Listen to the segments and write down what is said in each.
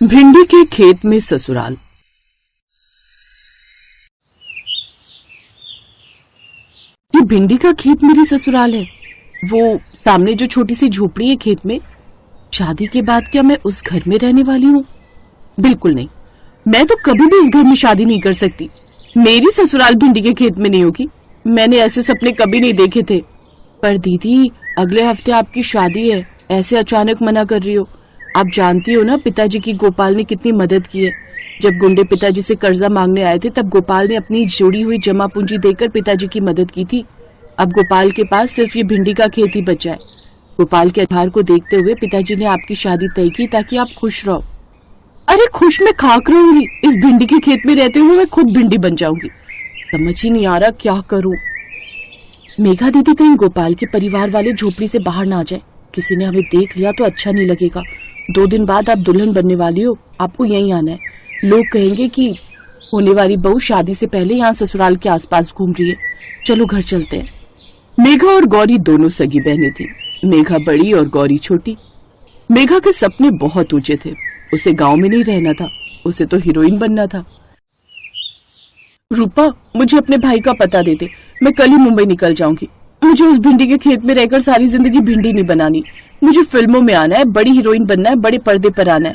भिंडी के खेत में ससुराल। ये भिंडी का खेत मेरी ससुराल है। वो सामने जो छोटी सी झोपड़ी है खेत में। शादी के बाद क्या मैं उस घर में रहने वाली हूँ? बिल्कुल नहीं। मैं तो कभी भी इस घर में शादी नहीं कर सकती। मेरी ससुराल भिंडी के खेत में नहीं होगी। मैंने ऐसे सपने कभी नहीं देखे थे। पर दीदी, अगले हफ्ते आपकी शादी है, ऐसे अचानक मना कर रही हो? आप जानती हो ना पिताजी की गोपाल ने कितनी मदद की है। जब गुंडे पिताजी से कर्जा मांगने आए थे तब गोपाल ने अपनी जोड़ी हुई जमा पूंजी देकर पिताजी की मदद की थी। अब गोपाल के पास सिर्फ ये भिंडी का खेत ही बचा है। गोपाल के आधार को देखते हुए पिताजी ने आपकी शादी तय की ताकि आप खुश रहो। अरे खुश मैं खाक रहूंगी? इस भिंडी के खेत में रहते हुए मैं खुद भिंडी बन जाऊंगी। समझ ही नहीं आ रहा क्या करूं। मेघा दीदी, कहीं गोपाल के परिवार वाले झोपड़ी से बाहर ना आ जाए। किसी ने हमें देख लिया तो अच्छा नहीं लगेगा। 2 दिन बाद आप दुल्हन बनने वाली हो, आपको यहीं आना है। लोग कहेंगे कि होने वाली बहू शादी से पहले यहाँ ससुराल के आसपास घूम रही है। चलो घर चलते हैं। मेघा और गौरी दोनों सगी बहनें थी। मेघा बड़ी और गौरी छोटी। मेघा के सपने बहुत ऊंचे थे। उसे गांव में नहीं रहना था, उसे तो हीरोइन बनना था। रूपा, मुझे अपने भाई का पता दे दे, मैं कल ही मुंबई निकल जाऊंगी। मुझे उस भिंडी के खेत में रहकर सारी जिंदगी भिंडी नहीं बनानी। मुझे फिल्मों में आना है, बड़ी हीरोइन बनना है, बड़े पर्दे पर आना है।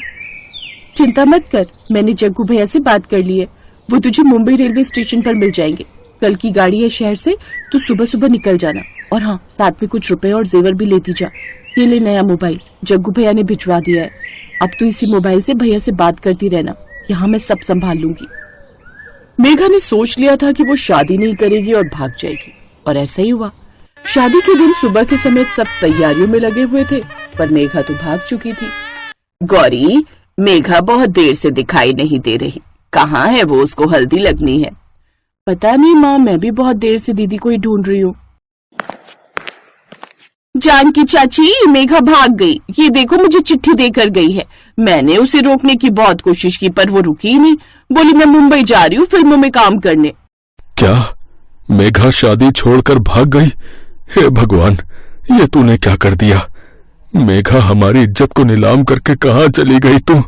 चिंता मत कर, मैंने जग्गू भैया से बात कर ली है। वो तुझे मुंबई रेलवे स्टेशन पर मिल जाएंगे। कल की गाड़ी है शहर से, तो सुबह सुबह निकल जाना। और हाँ, साथ में कुछ रुपए और जेवर भी लेती जा। ये ले नया मोबाइल, जग्गू भैया ने भिजवा दिया है। अब तू इसी मोबाइल से भैया से बात करती रहना। यहाँ मैं सब संभाल लूंगी। मेघा ने सोच लिया था कि वो शादी नहीं करेगी और भाग जाएगी, और ऐसा ही हुआ। शादी के दिन सुबह के समय सब तैयारियों में लगे हुए थे, पर मेघा तो भाग चुकी थी। गौरी, मेघा बहुत देर से दिखाई नहीं दे रही। कहाँ है वो? उसको हल्दी लगनी है। पता नहीं माँ, मैं भी बहुत देर से दीदी को ही ढूंढ रही हूँ। जानकी चाची, मेघा भाग गई। ये देखो, मुझे चिट्ठी देकर गई है। मैंने उसे रोकने की बहुत कोशिश की पर वो रुकी ही नहीं। बोली मैं मुंबई जा रही हूँ फिल्मों में काम करने। क्या मेघा शादी छोड़कर भाग गई? हे भगवान, ये तूने क्या कर दिया? मेघा हमारी इज्जत को नीलाम करके कहाँ चली गई तू?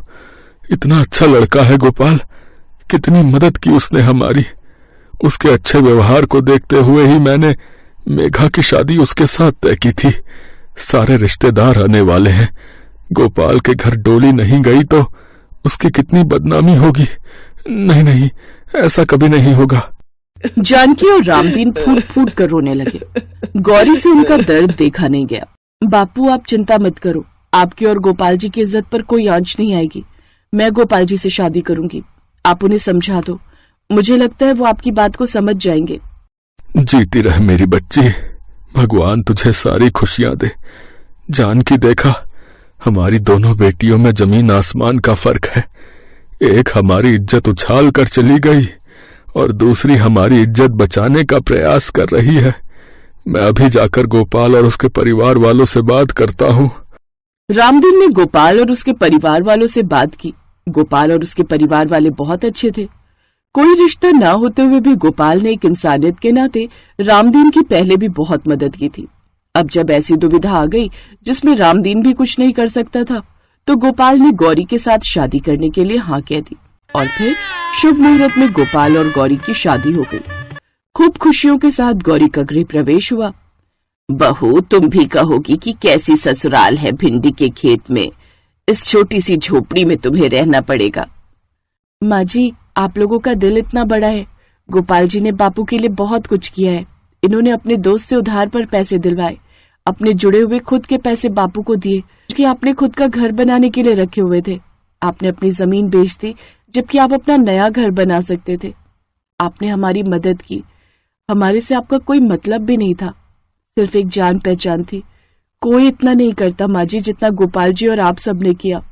इतना अच्छा लड़का है गोपाल, कितनी मदद की उसने हमारी। उसके अच्छे व्यवहार को देखते हुए ही मैंने मेघा की शादी उसके साथ तय की थी। सारे रिश्तेदार आने वाले हैं। गोपाल के घर डोली नहीं गई तो उसकी कितनी बदनामी होगी। नहीं नहीं, ऐसा कभी नहीं होगा। जानकी और रामदीन फूट फूट कर रोने लगे। गौरी से उनका दर्द देखा नहीं गया। बापू, आप चिंता मत करो, आपकी और गोपाल जी की इज्जत पर कोई आंच नहीं आएगी। मैं गोपाल जी से शादी करूंगी। आप उन्हें समझा दो, मुझे लगता है वो आपकी बात को समझ जाएंगे। जीती रह मेरी बच्ची, भगवान तुझे सारी खुशियां दे। जानकी, देखा, हमारी दोनों बेटियों में जमीन आसमान का फर्क है। एक हमारी इज्जत उछाल कर चली गई और दूसरी हमारी इज्जत बचाने का प्रयास कर रही है। मैं अभी जाकर गोपाल और उसके परिवार वालों से बात करता हूँ। रामदीन ने गोपाल और उसके परिवार वालों से बात की। गोपाल और उसके परिवार वाले बहुत अच्छे थे। कोई रिश्ता ना होते हुए भी गोपाल ने एक इंसानियत के नाते रामदीन की पहले भी बहुत मदद की थी। अब जब ऐसी दुविधा आ गई जिसमें रामदीन भी कुछ नहीं कर सकता था, तो गोपाल ने गौरी के साथ शादी करने के लिए हाँ कह दी। और फिर शुभ मुहूर्त में गोपाल और गौरी की शादी हो गई। खूब खुशियों के साथ गौरी का गृह प्रवेश हुआ। बहू, तुम भी कहोगी कि कैसी ससुराल है भिंडी के खेत में। इस छोटी सी झोपड़ी में तुम्हें रहना पड़ेगा। माँ जी, आप लोगों का दिल इतना बड़ा है। गोपाल जी ने बापू के लिए बहुत कुछ किया है। इन्होंने अपने दोस्त से उधार पर पैसे दिलवाए, अपने जुड़े हुए खुद के पैसे बापू को दिए, क्योंकि आपने खुद का घर बनाने के लिए रखे हुए थे। आपने अपनी जमीन बेच दी जबकि आप अपना नया घर बना सकते थे। आपने हमारी मदद की। हमारे से आपका कोई मतलब भी नहीं था, सिर्फ एक जान पहचान थी। कोई इतना नहीं करता माँ जी जितना गोपाल जी और आप सब ने किया।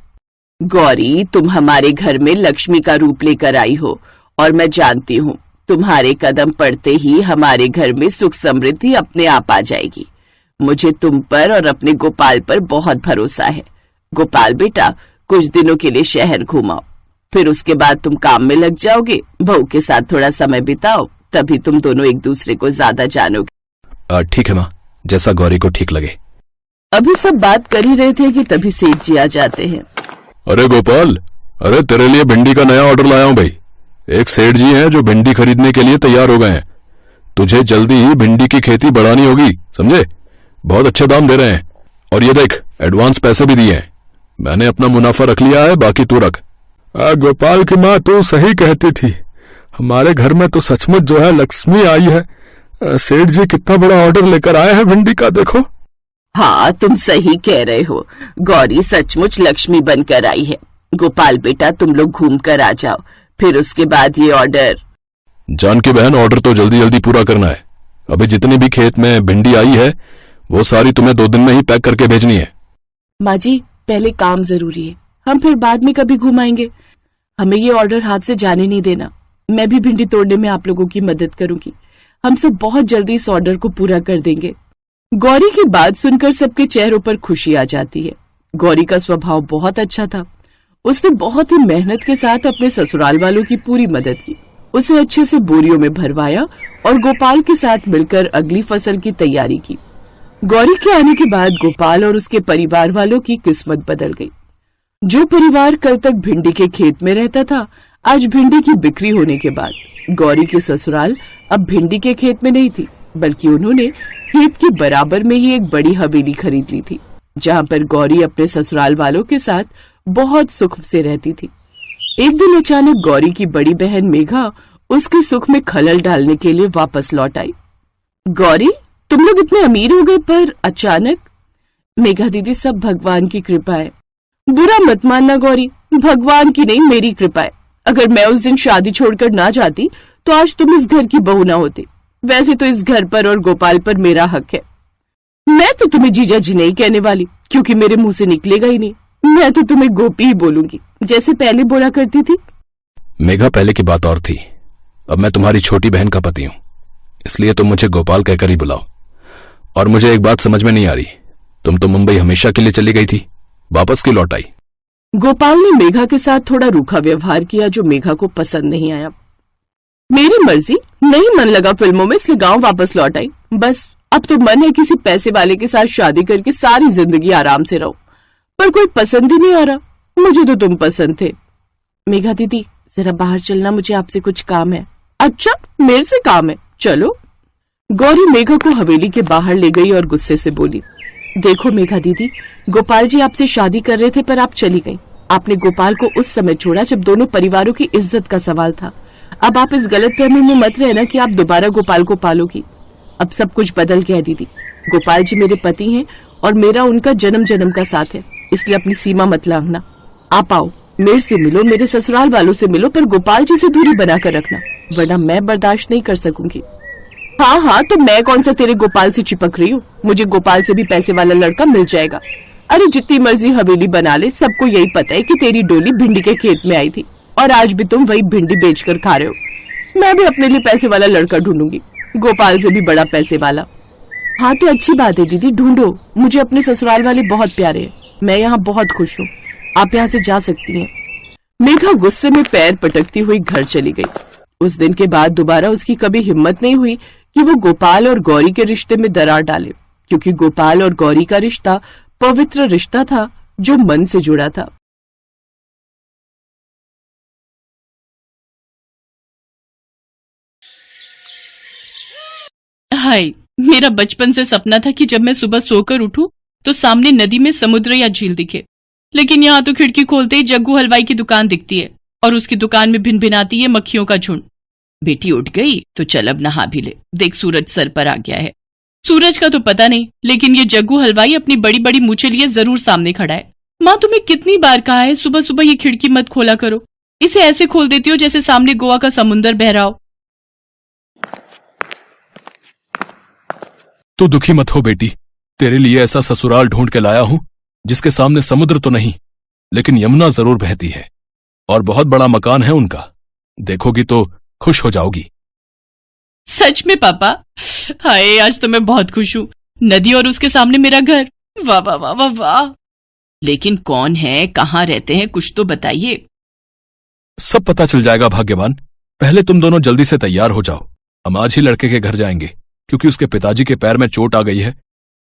गौरी, तुम हमारे घर में लक्ष्मी का रूप लेकर आई हो और मैं जानती हूँ तुम्हारे कदम पड़ते ही हमारे घर में सुख समृद्धि अपने आप आ जाएगी। मुझे तुम पर और अपने गोपाल पर बहुत भरोसा है। गोपाल बेटा, कुछ दिनों के लिए शहर घुमाओ, फिर उसके बाद तुम काम में लग जाओगे। बहू के साथ थोड़ा समय बिताओ, तभी तुम दोनों एक दूसरे को ज्यादा जानोगे। ठीक है माँ, जैसा गौरी को ठीक लगे। अभी सब बात कर ही रहे थे कि तभी सेठ जी आ जाते हैं। अरे गोपाल, अरे तेरे लिए भिंडी का नया ऑर्डर लाया हूं भाई। एक सेठ जी हैं जो भिंडी खरीदने के लिए तैयार हो गए हैं। तुझे जल्दी ही भिंडी की खेती बढ़ानी होगी, समझे? बहुत अच्छे दाम दे रहे हैं। और ये देख, एडवांस पैसे भी दिए हैं। मैंने अपना मुनाफा रख लिया है, बाकी तू रख। गोपाल की माँ तू सही कहती थी। हमारे घर में तो सचमुच जो है लक्ष्मी आई है। सेठ जी कितना बड़ा ऑर्डर लेकर आए हैं भिंडी का, देखो। हाँ, तुम सही कह रहे हो। गौरी सचमुच लक्ष्मी बनकर आई है। गोपाल बेटा, तुम लोग घूम कर आ जाओ, फिर उसके बाद ये ऑर्डर। जानकी बहन, ऑर्डर तो जल्दी जल्दी पूरा करना है। अभी जितनी भी खेत में भिंडी आई है वो सारी तुम्हें 2 दिन में ही पैक करके भेजनी है। माँ जी, पहले काम जरूरी है, हम फिर बाद में कभी घुमाएंगे। हमें ये ऑर्डर हाथ से जाने नहीं देना। मैं भी भिंडी तोड़ने में आप लोगों की मदद करूंगी। हम सब बहुत जल्दी इस ऑर्डर को पूरा कर देंगे। गौरी की बात सुनकर सबके चेहरों पर खुशी आ जाती है। गौरी का स्वभाव बहुत अच्छा था। उसने बहुत ही मेहनत के साथ अपने ससुराल वालों की पूरी मदद की। उसे अच्छे से बोरियों में भरवाया और गोपाल के साथ मिलकर अगली फसल की तैयारी की। गौरी के आने के बाद गोपाल और उसके परिवार वालों की किस्मत बदल गई। जो परिवार कल तक भिंडी के खेत में रहता था, आज भिंडी की बिक्री होने के बाद गौरी की ससुराल अब भिंडी के खेत में नहीं थी, बल्कि उन्होंने खेत के बराबर में ही एक बड़ी हवेली खरीद ली थी, जहाँ पर गौरी अपने ससुराल वालों के साथ बहुत सुख से रहती थी। एक दिन अचानक गौरी की बड़ी बहन मेघा उसके सुख में खलल डालने के लिए वापस लौट आई। गौरी, तुम लोग इतने अमीर हो गए, पर अचानक? मेघा दीदी, सब भगवान की कृपा है। बुरा मत मानना गौरी, भगवान की नहीं, मेरी कृपा है। अगर मैं उस दिन शादी छोड़कर ना जाती तो आज तुम इस घर की बहू ना होती। वैसे तो इस घर पर और गोपाल पर मेरा हक है। मैं तो तुम्हें जीजा जी नहीं कहने वाली, क्योंकि मेरे मुंह से निकलेगा ही नहीं। मैं तो तुम्हें गोपी ही बोलूंगी, जैसे पहले बोला करती थी। मेघा, पहले की बात और थी। अब मैं तुम्हारी छोटी बहन का पति हूं, इसलिए तुम मुझे गोपाल कहकर ही बुलाओ। और मुझे एक बात समझ में नहीं आ रही, तुम तो मुंबई हमेशा के लिए चली गई थी, वापस क्यों लौट आई? गोपाल ने मेघा के साथ थोड़ा रूखा व्यवहार किया, जो मेघा को पसंद नहीं आया। मेरी मर्जी, नहीं मन लगा फिल्मों में, इसलिए गांव वापस लौट आई। बस अब तो मन है किसी पैसे वाले के साथ शादी करके सारी जिंदगी आराम से रहो, पर कोई पसंद ही नहीं आ रहा। मुझे तो तुम पसंद थे। मेघा दीदी, जरा बाहर चलना, मुझे आपसे कुछ काम है। अच्छा, मेरे से काम है, चलो। गौरी मेघा को हवेली के बाहर ले गई और गुस्से से बोली, देखो मेघा दीदी, गोपाल जी आपसे शादी कर रहे थे, पर आप चली गई। आपने गोपाल को उस समय छोड़ा जब दोनों परिवारों की इज्जत का सवाल था। अब आप इस गलतफहमी में मत रहना कि आप दोबारा गोपाल को पालोगी। अब सब कुछ बदल गया है दीदी। गोपाल जी मेरे पति हैं और मेरा उनका जन्म जन्म का साथ है, इसलिए अपनी सीमा मत लांघना। आप आओ, मेरे से मिलो, मेरे ससुराल वालों से मिलो, पर गोपाल जी से दूरी बनाकर रखना, वरना मैं बर्दाश्त नहीं कर सकूंगी। हाँ हाँ, तो मैं कौन सा तेरे गोपाल से चिपक रही हूँ? मुझे गोपाल से भी पैसे वाला लड़का मिल जाएगा। अरे जितनी मर्जी हवेली बना ले, सबको यही पता है कि तेरी डोली भिंडी के खेत में आई थी और आज भी तुम वही भिंडी बेचकर खा रहे हो। मैं भी अपने लिए पैसे वाला लड़का ढूंढूंगी, गोपाल से भी बड़ा पैसे वाला। हाँ तो अच्छी बात है दीदी, ढूंढो। मुझे अपने ससुराल वाले बहुत प्यारे हैं, मैं यहाँ बहुत खुश हूँ। आप यहाँ से जा सकती हैं। मेघा गुस्से में पैर पटकती हुई घर चली गई। उस दिन के बाद दोबारा उसकी कभी हिम्मत नहीं हुई कि वो गोपाल और गौरी के रिश्ते में दरार डाले, क्योंकि गोपाल और गौरी का रिश्ता पवित्र रिश्ता था जो मन से जुड़ा था। हाय, मेरा बचपन से सपना था कि जब मैं सुबह सोकर उठूं तो सामने नदी में समुद्र या झील दिखे, लेकिन यहाँ तो खिड़की खोलते ही जग्गू हलवाई की दुकान दिखती है और उसकी दुकान में भिनभिनाती है मक्खियों का झुंड। बेटी उठ गई तो चल अब नहा भी ले, देख सूरज सर पर आ गया है। सूरज का तो पता नहीं, लेकिन ये जग्गू हलवाई अपनी बड़ी बड़ी मूछें लिए जरूर सामने खड़ा है। माँ, तुम्हें कितनी बार कहा है सुबह सुबह ये खिड़की मत खोला करो, इसे ऐसे खोल देती हो जैसे सामने गोवा का समुंदर बह रहा हो। तू दुखी मत हो बेटी, तेरे लिए ऐसा ससुराल ढूंढ के लाया हूं जिसके सामने समुद्र तो नहीं, लेकिन यमुना जरूर बहती है और बहुत बड़ा मकान है उनका, देखोगी तो खुश हो जाओगी। सच में पापा? हाय, आज तो मैं बहुत खुश हूँ। नदी और उसके सामने मेरा घर, वाह वाह वाह वाह वाह। लेकिन कौन है, कहाँ रहते हैं, कुछ तो बताइए। सब पता चल जाएगा भाग्यवान, पहले तुम दोनों जल्दी से तैयार हो जाओ। हम आज ही लड़के के घर जाएंगे, क्योंकि उसके पिताजी के पैर में चोट आ गई है,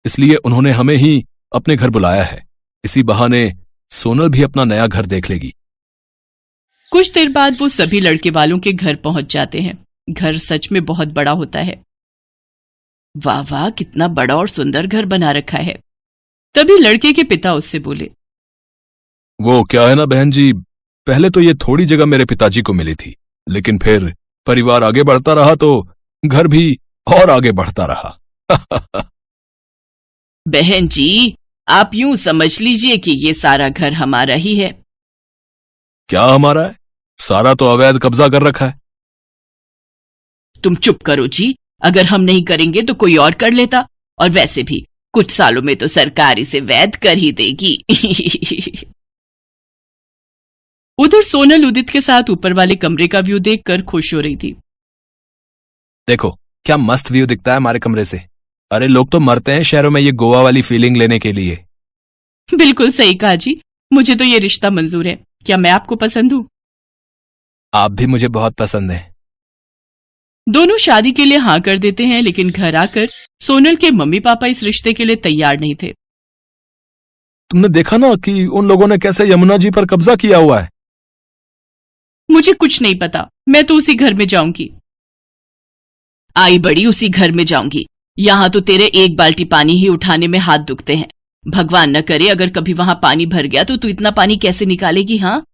इसलिए उन्होंने हमें ही अपने घर बुलाया है। इसी बहाने सोनल भी अपना नया घर देख लेगी। कुछ देर बाद वो सभी लड़के वालों के घर पहुंच जाते हैं। घर सच में बहुत बड़ा होता है। वाह वाह, कितना बड़ा और सुंदर घर बना रखा है। तभी लड़के के पिता उससे बोले, वो क्या है ना बहन जी, पहले तो ये थोड़ी जगह मेरे पिताजी को मिली थी, लेकिन फिर परिवार आगे बढ़ता रहा तो घर भी और आगे बढ़ता रहा। बहन जी, आप यूं समझ लीजिए कि ये सारा घर हमारा ही है। क्या हमारा है? सारा तो अवैध कब्जा कर रखा है। तुम चुप करो जी, अगर हम नहीं करेंगे तो कोई और कर लेता, और वैसे भी कुछ सालों में तो सरकार इसे वैध कर ही देगी। उधर सोनल उदित के साथ ऊपर वाले कमरे का व्यू देखकर खुश हो रही थी। देखो क्या मस्त व्यू दिखता है हमारे कमरे से। अरे लोग तो मरते हैं शहरों में ये गोवा वाली फीलिंग लेने के लिए। बिल्कुल सही कहा जी, मुझे तो ये रिश्ता मंजूर है। क्या मैं आपको पसंद हूँ? आप भी मुझे बहुत पसंद हैं। दोनों शादी के लिए हाँ कर देते हैं, लेकिन घर आकर सोनल के मम्मी पापा इस रिश्ते के लिए तैयार नहीं थे। तुमने देखा ना कि उन लोगों ने कैसे यमुना जी पर कब्जा किया हुआ है। मुझे कुछ नहीं पता, मैं तो उसी घर में जाऊंगी। आई बड़ी उसी घर में जाऊंगी। यहाँ तो तेरे एक बाल्टी पानी ही उठाने में हाथ दुखते हैं। भगवान न करे अगर कभी वहां पानी भर गया तो तू इतना पानी कैसे निकालेगी? हाँ,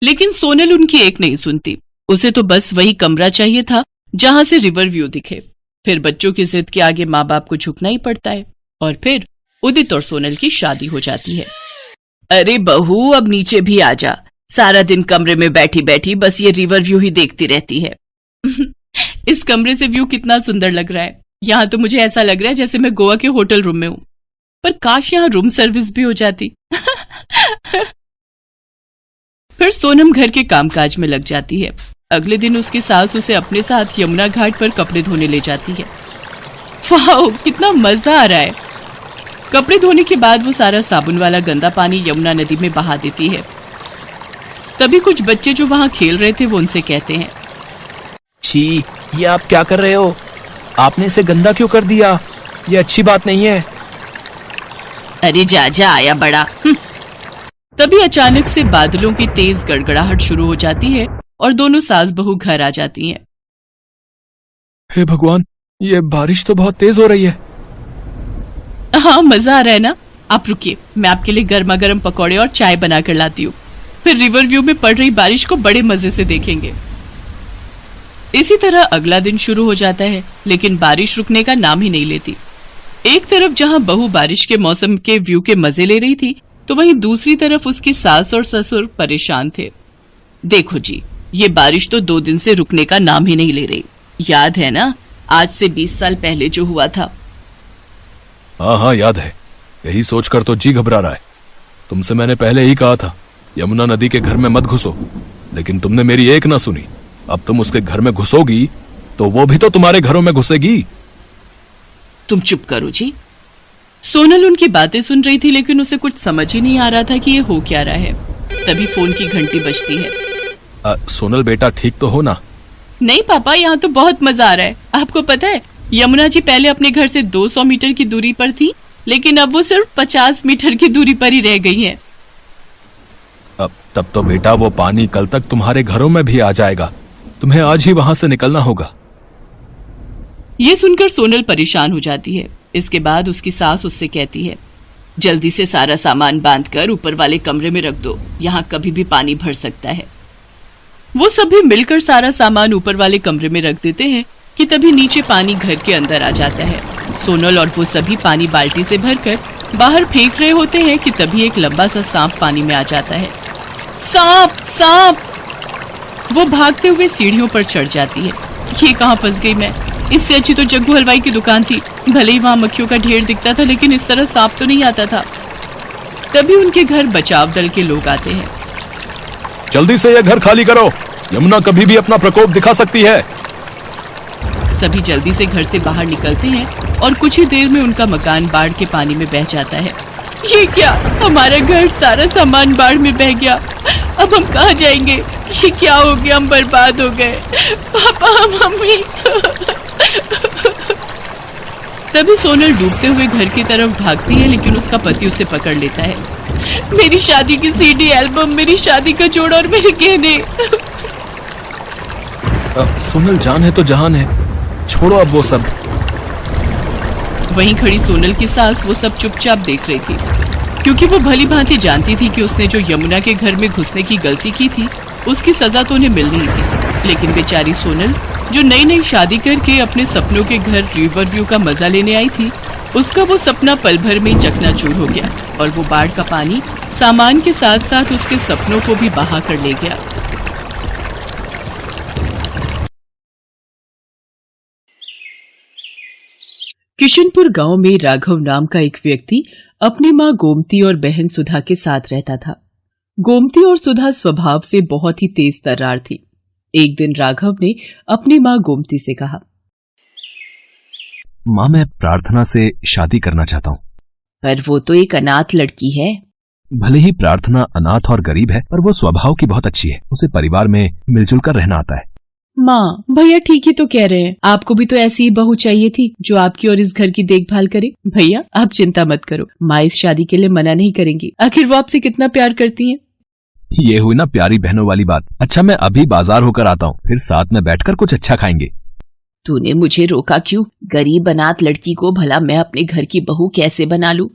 लेकिन सोनल उनकी एक नहीं सुनती। उसे तो बस वही कमरा चाहिए था जहां से रिवर व्यू दिखे। फिर बच्चों की जिद के आगे माँ बाप को झुकना ही पड़ता है। और फिर उदित और सोनल की शादी हो जाती है। अरे बहू, अब नीचे भी आ जा। सारा दिन कमरे में बैठी बैठी बस ये रिवर व्यू ही देखती रहती है। इस कमरे से व्यू कितना सुंदर लग रहा है। यहाँ तो मुझे ऐसा लग रहा है जैसे मैं गोवा के होटल रूम में हूँ। पर काश यहाँ रूम सर्विस भी हो जाती। फिर सोनम घर के कामकाज में लग जाती है। अगले दिन उसकी सास उसे अपने साथ यमुना घाट पर कपड़े धोने ले जाती है। वाह, कितना मजा आ रहा है। कपड़े धोने के बाद वो सारा साबुन वाला गंदा पानी यमुना नदी में बहा देती है। तभी कुछ बच्चे जो वहां खेल रहे थे वो उनसे कहते हैं, छी, ये आप क्या कर रहे हो? आपने इसे गंदा क्यों कर दिया? ये अच्छी बात नहीं है। अरे जा जा, आया बड़ा। तभी अचानक से बादलों की तेज गड़गड़ाहट शुरू हो जाती है और दोनों सास बहू घर आ जाती हैं। हे भगवान, ये बारिश तो बहुत तेज हो रही है। हाँ, मजा आ रहा है ना? आप रुकिए, मैं आपके लिए गर्मा गर्म पकौड़े और चाय बना कर लाती हूँ। फिर रिवर व्यू में पड़ रही बारिश को बड़े मजे से देखेंगे। इसी तरह अगला दिन शुरू हो जाता है, लेकिन बारिश रुकने का नाम ही नहीं लेती। एक तरफ जहां बहू बारिश के मौसम के व्यू के मजे ले रही थी, तो वहीं दूसरी तरफ उसकी सास और ससुर परेशान थे। देखो जी, ये बारिश तो 2 दिन से रुकने का नाम ही नहीं ले रही। याद है ना, आज से 20 साल पहले जो हुआ था? हाँ हाँ याद है। यही सोचकर तो जी घबरा रहा है। तुमसे मैंने पहले ही कहा था यमुना नदी के घर में मत घुसो, लेकिन तुमने मेरी एक ना सुनी। अब तुम उसके घर में घुसोगी तो वो भी तो तुम्हारे घरों में घुसेगी। तुम चुप करो जी। सोनल उनकी बातें सुन रही थी, लेकिन उसे कुछ समझ ही नहीं आ रहा था कि ये हो क्या रहा है। तभी फोन की घंटी बजती है। सोनल बेटा, ठीक तो हो ना? नहीं पापा, यहाँ तो बहुत मजा आ रहा है। आपको पता है, यमुना जी पहले अपने घर से 200 मीटर की दूरी पर थी, लेकिन अब वो सिर्फ 50 मीटर की दूरी पर ही रह गई है। अब तब तो बेटा वो पानी कल तक तुम्हारे घरों में भी आ जाएगा। तुम्हें आज ही वहां से निकलना होगा। ये सुनकर सोनल परेशान हो जाती है। इसके बाद उसकी सास उससे कहती है, जल्दी से सारा सामान बांधकर ऊपर वाले कमरे में रख दो, यहाँ कभी भी पानी भर सकता है। वो सभी मिलकर सारा सामान ऊपर वाले कमरे में रख देते हैं कि तभी नीचे पानी घर के अंदर आ जाता है। सोनल और वो सभी पानी बाल्टी से भरकर बाहर फेंक रहे होते हैं कि तभी एक लंबा सा सांप पानी में आ जाता है। सांप, सांप! वो भागते हुए सीढ़ियों पर चढ़ जाती है। ये कहाँ फंस गई मैं? इससे अच्छी तो जग्गू हलवाई की दुकान थी। भले ही वहां मक्खियों का ढेर दिखता था, लेकिन इस तरह सांप तो नहीं आता था। तभी उनके घर बचाव दल के लोग आते हैं। जल्दी से यह घर खाली करो, यमुना कभी भी अपना प्रकोप दिखा सकती है। सभी जल्दी से घर से बाहर निकलते हैं और कुछ ही देर में उनका मकान बाढ़ के पानी में बह जाता है। ये क्या, हमारा घर सारा सामान बाढ़ में बह गया। अब हम कहाँ जाएंगे? ये क्या हो गया? हम बर्बाद हो गए। पापा, मम्मी। तभी सोनल डूबते हुए घर की तरफ भागती है, लेकिन उसका पति उसे पकड़ लेता है। मेरी शादी की सीडी एल्बम, मेरी शादी का जोड़ा और मेरे गहने। सोनल जान है तो जहान है, छोड़ो अब वो सब। वहीं खड़ी सोनल की सास वो सब चुपचाप देख रही थी, क्योंकि वो भली भांति जानती थी कि उसने जो यमुना के घर में घुसने की गलती की थी उसकी सजा तो उन्हें मिल रही थी। लेकिन बेचारी सोनल जो नई नई शादी करके अपने सपनों के घर रिवर व्यू का मजा लेने आई थी, उसका वो सपना पल भर में चकनाचूर हो गया और वो बाढ़ का पानी सामान के साथ साथ उसके सपनों को भी बहा कर ले गया। किशनपुर गांव में राघव नाम का एक व्यक्ति अपनी मां गोमती और बहन सुधा के साथ रहता था। गोमती और सुधा स्वभाव से बहुत ही तेज तर्रार थी। एक दिन राघव ने अपनी मां गोमती से कहा, माँ मैं प्रार्थना से शादी करना चाहता हूँ। पर वो तो एक अनाथ लड़की है। भले ही प्रार्थना अनाथ और गरीब है, पर वो स्वभाव की बहुत अच्छी है। उसे परिवार में मिलजुल कर रहना आता है। माँ भैया ठीक ही तो कह रहे हैं, आपको भी तो ऐसी ही बहू चाहिए थी जो आपकी और इस घर की देखभाल करे। भैया आप चिंता मत करो, माँ इस शादी के लिए मना नहीं करेंगी। आखिर वो आपसे कितना प्यार करती हैं। ये हुई ना प्यारी बहनों वाली बात। अच्छा मैं अभी बाजार होकर आता हूँ, फिर साथ में बैठकर कुछ अच्छा खाएंगे। तूने मुझे रोका क्यों? गरीब अनाथ लड़की को भला मैं अपने घर की बहू कैसे बना लूं?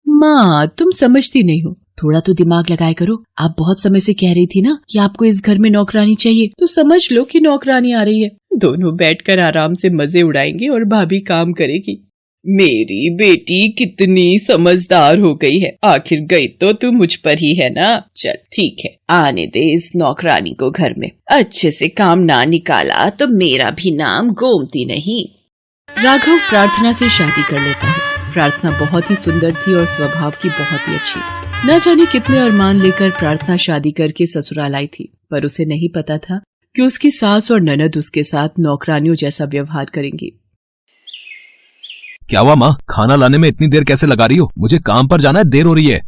माँ तुम समझती नहीं हो, थोड़ा तो दिमाग लगाया करो। आप बहुत समय से कह रही थी ना कि आपको इस घर में नौकरानी चाहिए, तो समझ लो कि नौकरानी आ रही है। दोनों बैठकर आराम से मजे उड़ाएंगे और भाभी काम करेगी। मेरी बेटी कितनी समझदार हो गई है, आखिर गई तो तू मुझ पर ही है ना। चल ठीक है, आने दे इस नौकरानी को घर में। अच्छे से काम ना निकाला तो मेरा भी नाम गोमती नहीं। राघव प्रार्थना से शादी कर लेता है। प्रार्थना बहुत ही सुंदर थी और स्वभाव की बहुत ही अच्छी। न जाने कितने अरमान लेकर प्रार्थना शादी करके ससुराल आई थी, पर उसे नहीं पता था कि उसकी सास और ननद उसके साथ नौकरानियों जैसा व्यवहार करेंगी। क्या हुआ माँ, खाना लाने में इतनी देर कैसे लगा रही हो? मुझे काम पर जाना है, देर हो रही है।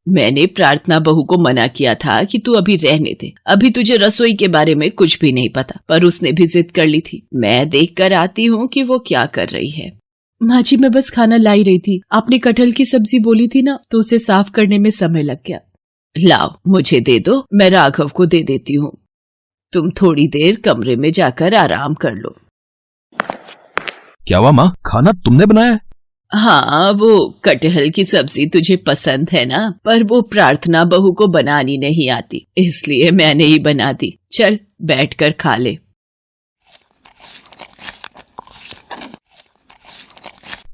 मैंने प्रार्थना बहू को मना किया था कि तू अभी रहने दे, अभी तुझे रसोई के बारे में कुछ भी नहीं पता, पर उसने भी जिद कर ली थी। मैं देख कर आती हूँ कि वो क्या कर रही है। माँ जी मैं बस खाना ला ही रही थी, आपने कटहल की सब्जी बोली थी ना, तो उसे साफ करने में समय लग गया। लाओ मुझे दे दो, मैं राघव को दे देती हूँ। तुम थोड़ी देर कमरे में जाकर आराम कर लो। क्या हुआ माँ, खाना तुमने बनाया है? हाँ वो कटहल की सब्जी तुझे पसंद है ना, पर वो प्रार्थना बहू को बनानी नहीं आती, इसलिए मैंने ही बना दी। चल बैठकर खा ले।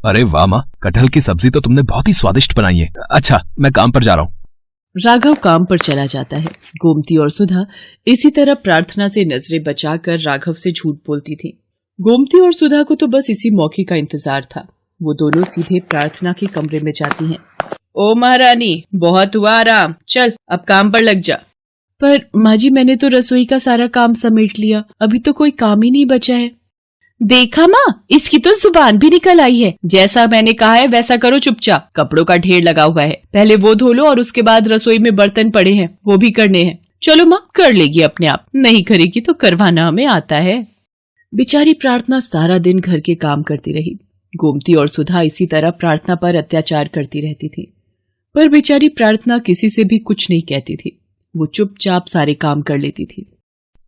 अरे वाह माँ, कटहल की सब्जी तो तुमने बहुत ही स्वादिष्ट बनाई है। अच्छा मैं काम पर जा रहा हूँ। राघव काम पर चला जाता है। गोमती और सुधा इसी तरह प्रार्थना से नजरें बचाकर राघव से झूठ बोलती थी। गोमती और सुधा को तो बस इसी मौके का इंतजार था। वो दोनों सीधे प्रार्थना के कमरे में जाती हैं। ओ महारानी बहुत हुआ आराम, चल अब काम पर लग जा। पर माँ जी मैंने तो रसोई का सारा काम समेट लिया, अभी तो कोई काम ही नहीं बचा है। देखा माँ, इसकी तो जुबान भी निकल आई है। जैसा मैंने कहा है वैसा करो चुपचाप। कपड़ों का ढेर लगा हुआ है, पहले वो धो लो और उसके बाद रसोई में बर्तन पड़े हैं वो भी करने हैं। चलो माँ कर लेगी अपने आप, नहीं करेगी तो करवाना हमें आता है। बेचारी प्रार्थना सारा दिन घर के काम करती रही। गोमती और सुधा इसी तरह प्रार्थना पर अत्याचार करती रहती थी, पर बेचारी प्रार्थना किसी से भी कुछ नहीं कहती थी। वो चुपचाप सारे काम कर लेती थी।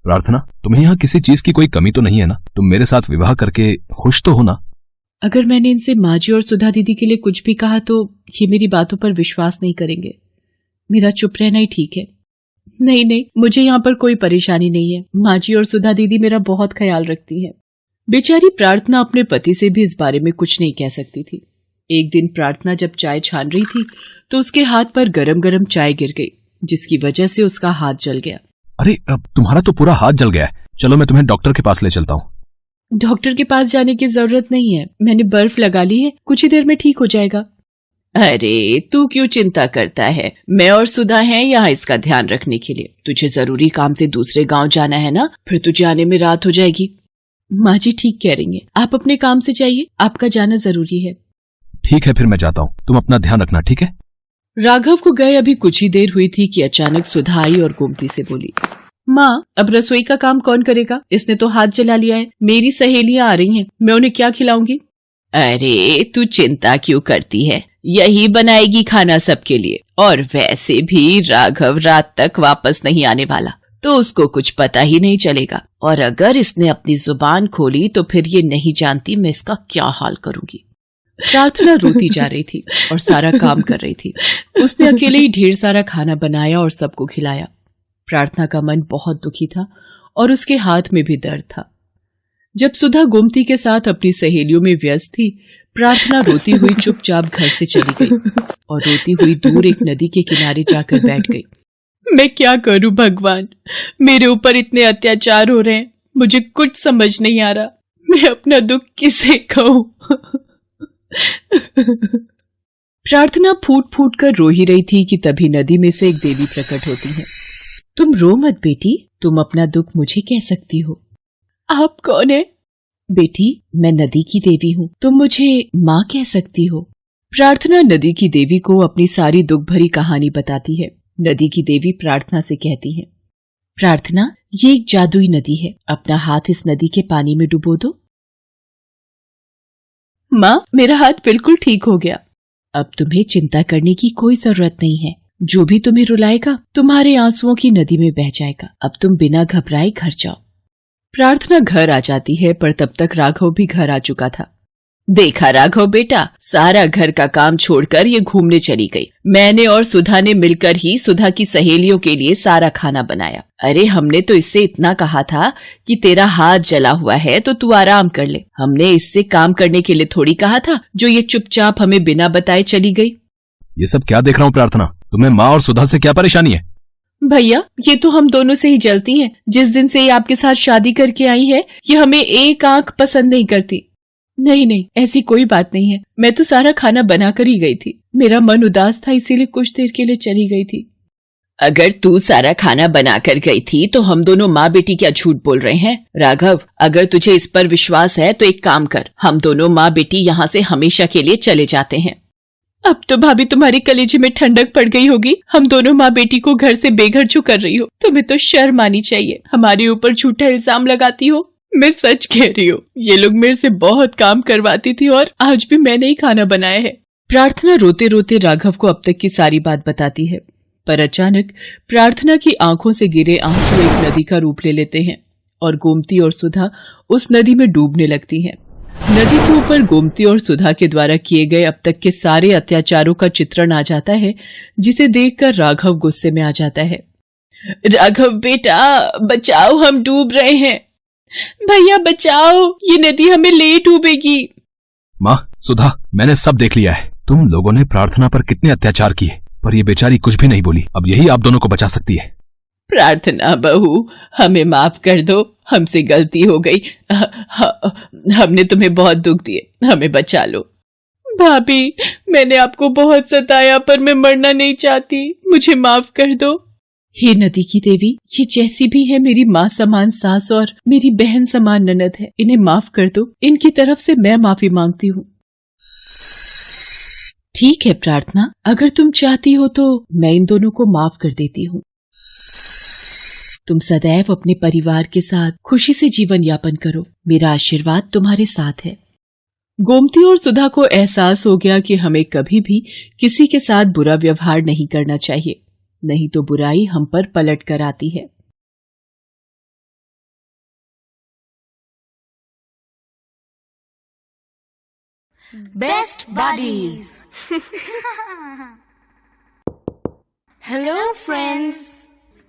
प्रार्थना, तुम्हें यहाँ किसी चीज की कोई कमी तो नहीं है ना? तुम मेरे साथ विवाह करके खुश तो हो ना? अगर मैंने इनसे माँ जी और सुधा दीदी के लिए कुछ भी कहा तो ये मेरी बातों पर विश्वास नहीं करेंगे। मेरा चुप रहना ही ठीक है। नहीं नहीं, मुझे यहाँ पर कोई परेशानी नहीं है। माँ जी और सुधा दीदी मेरा बहुत ख्याल रखती है। बेचारी प्रार्थना अपने पति से भी इस बारे में कुछ नहीं कह सकती थी। एक दिन प्रार्थना जब चाय छान रही थी तो उसके हाथ पर गरम गरम चाय गिर गई, जिसकी वजह से उसका हाथ जल गया। अरे तुम्हारा तो पूरा हाथ जल गया है। चलो मैं तुम्हें डॉक्टर के पास ले चलता हूँ। डॉक्टर के पास जाने की जरूरत नहीं है, मैंने बर्फ लगा ली है, कुछ ही देर में ठीक हो जाएगा। अरे तू क्यों चिंता करता है, मैं और सुधा हैं यहाँ इसका ध्यान रखने के लिए। तुझे जरूरी काम से दूसरे गांव जाना है ना, फिर तुझे आने में रात हो जाएगी। माँ जी ठीक कह रही हैं, आप अपने काम से जाइए, आपका जाना जरूरी है। ठीक है फिर मैं जाता हूँ, तुम अपना ध्यान रखना, ठीक है? राघव को गए अभी कुछ ही देर हुई थी कि अचानक सुधा आई और गोमती से बोली, माँ अब रसोई का काम कौन करेगा? इसने तो हाथ जला लिया है। मेरी सहेलियां आ रही हैं, मैं उन्हें क्या खिलाऊंगी? अरे तू चिंता क्यों करती है, यही बनाएगी खाना सबके लिए। और वैसे भी राघव रात तक वापस नहीं आने वाला, तो उसको कुछ पता ही नहीं चलेगा। और अगर इसने अपनी जुबान खोली तो फिर ये नहीं जानती मैं इसका क्या हाल करूंगी। प्रार्थना रोती जा रही थी और सारा काम कर रही थी। उसने अकेले ही ढेर सारा खाना बनाया और सबको खिलाया। प्रार्थना का मन बहुत दुखी था और उसके हाथ में भी दर्द था। जब सुधा गोमती के साथ अपनी सहेलियों में व्यस्त थी, प्रार्थना रोती हुई चुपचाप घर से चली गई और रोती हुई दूर एक नदी के किनारे जाकर बैठ गई। मैं क्या करूं भगवान, मेरे ऊपर इतने अत्याचार हो रहे हैं, मुझे कुछ समझ नहीं आ रहा। मैं अपना दुख किसे कहूं। प्रार्थना फूट फूट कर रो ही रही थी कि तभी नदी में से एक देवी प्रकट होती है। तुम रो मत बेटी, तुम अपना दुख मुझे कह सकती हो। आप कौन है? बेटी, मैं नदी की देवी हूँ, तुम मुझे माँ कह सकती हो। प्रार्थना नदी की देवी को अपनी सारी दुख भरी कहानी बताती है। नदी की देवी प्रार्थना से कहती है, प्रार्थना, ये एक जादुई नदी है, अपना हाथ इस नदी के पानी में डुबो दो। माँ, मेरा हाथ बिल्कुल ठीक हो गया। अब तुम्हें चिंता करने की कोई जरूरत नहीं है। जो भी तुम्हें रुलाएगा तुम्हारे आंसुओं की नदी में बह जाएगा। अब तुम बिना घबराए घर जाओ। प्रार्थना घर आ जाती है, पर तब तक राघव भी घर आ चुका था। देखा राघव बेटा, सारा घर का काम छोड़कर ये घूमने चली गई। मैंने और सुधा ने मिलकर ही सुधा की सहेलियों के लिए सारा खाना बनाया। अरे हमने तो इससे इतना कहा था कि तेरा हाथ जला हुआ है तो तू आराम कर ले। हमने इससे काम करने के लिए थोड़ी कहा था जो ये चुपचाप हमें बिना बताए चली गई। ये सब क्या देख रहा हूँ प्रार्थना, तुम्हें माँ और सुधा से क्या परेशानी है? भैया, ये तो हम दोनों से ही जलती हैं। जिस दिन से ये आपके साथ शादी करके आई है, ये हमें एक आंख पसंद नहीं करती। नहीं नहीं, ऐसी कोई बात नहीं है। मैं तो सारा खाना बना कर ही गई थी। मेरा मन उदास था, इसीलिए कुछ देर के लिए चली गई थी। अगर तू सारा खाना बना कर गई थी तो हम दोनों माँ बेटी क्या झूठ बोल रहे हैं? राघव, अगर तुझे इस पर विश्वास है तो एक काम कर, हम दोनों माँ बेटी यहाँ से हमेशा के लिए चले जाते हैं। अब तो भाभी तुम्हारी कलेजे में ठंडक पड़ गई होगी। हम दोनों माँ बेटी को घर से बेघर क्यों कर रही हो? तुम्हें तो शर्म आनी चाहिए, हमारे ऊपर झूठा इल्जाम लगाती हो। मैं सच कह रही हूँ, ये लोग मेरे से बहुत काम करवाती थी और आज भी मैंने ही खाना बनाया है। प्रार्थना रोते रोते राघव को अब तक की सारी बात बताती है, पर अचानक प्रार्थना की आंखों से गिरे आंसू एक नदी का रूप ले लेते हैं और गोमती और सुधा उस नदी में डूबने लगती हैं। नदी के ऊपर गोमती और सुधा के द्वारा किए गए अब तक के सारे अत्याचारों का चित्रण आ जाता है, जिसे देखकर राघव गुस्से में आ जाता है। राघव बेटा, बचाओ, हम डूब रहे हैं। भैया बचाओ, ये नदी हमें ले डूबेगी। माँ, सुधा, मैंने सब देख लिया है। तुम लोगों ने प्रार्थना पर कितने अत्याचार किए, पर ये बेचारी कुछ भी नहीं बोली। अब यही आप दोनों को बचा सकती है। प्रार्थना बहू, हमें माफ कर दो, हमसे गलती हो गई। हमने तुम्हें बहुत दुख दिए, हमें बचा लो। भाभी, मैंने आपको बहुत सताया, पर मैं मरना नहीं चाहती, मुझे माफ कर दो। हे नदी की देवी, ये जैसी भी है मेरी माँ समान सास और मेरी बहन समान ननद है, इन्हें माफ कर दो। इनकी तरफ से मैं माफी मांगती हूँ। ठीक है प्रार्थना, अगर तुम चाहती हो तो मैं इन दोनों को माफ कर देती हूँ। तुम सदैव अपने परिवार के साथ खुशी से जीवन यापन करो, मेरा आशीर्वाद तुम्हारे साथ है। गोमती और सुधा को एहसास हो गया कि हमें कभी भी किसी के साथ बुरा व्यवहार नहीं करना चाहिए, नहीं तो बुराई हम पर पलट कर आती है। Best buddies. Hello friends.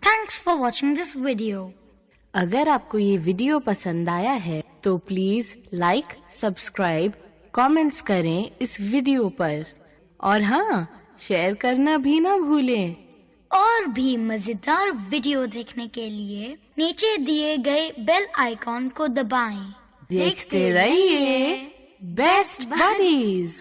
Thanks for watching this video. अगर आपको ये वीडियो पसंद आया है तो प्लीज लाइक, सब्सक्राइब, कमेंट्स करें इस वीडियो पर और हाँ, शेयर करना भी ना भूलें। और भी मजेदार वीडियो देखने के लिए नीचे दिए गए बेल आइकॉन को दबाएं। देखते रहिए बेस्ट बडीज।